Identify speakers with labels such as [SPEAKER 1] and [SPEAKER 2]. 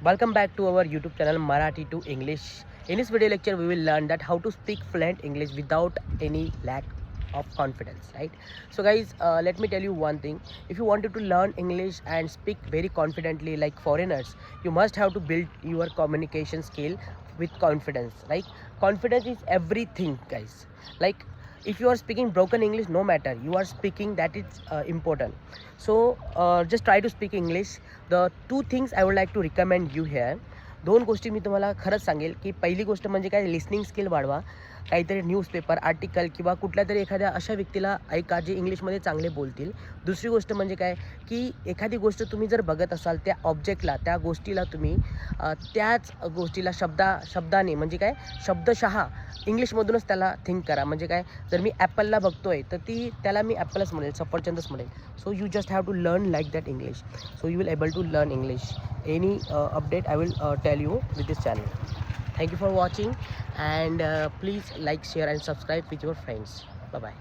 [SPEAKER 1] Welcome back to our YouTube channel Marathi to English. In this video lecture, we will learn that how to speak fluent English without any lack of confidence, right? So guys, let me tell you one thing. If you wanted to learn English and speak very confidently like foreigners, you must have to build your communication skill with confidence. Like confidence is everything, guys. Like if you are speaking broken English, no matter you are speaking, that is important. So just try to speak English. The two things I would like to recommend you here. दोन गोष्टी मी तुम्हाला खरंच सांगेल की पहिली गोष्ट म्हणजे काय, लिसनिंग स्किल वाढवा. काहीतरी न्यूजपेपर आर्टिकल किंवा कुठल्या तरी एखाद्या अशा व्यक्तीला ऐका जे इंग्लिशमध्ये चांगले बोलतील. दुसरी गोष्ट म्हणजे काय की एखादी गोष्ट तुम्ही जर बघत असाल त्या ऑब्जेक्टला, त्या गोष्टीला तुम्ही त्याच गोष्टीला शब्दाने म्हणजे काय शब्दशः इंग्लिशमधूनच त्याला थिंक करा. म्हणजे काय, जर मी ॲपलला बघतोय तर त्याला मी ॲपलच म्हणेल, सफरचंदच म्हणेल. So you just have to learn like that English. So you will able to learn English. Any update I will tell you with this channel. Thank you for watching and please like, share and subscribe with your friends. Bye bye.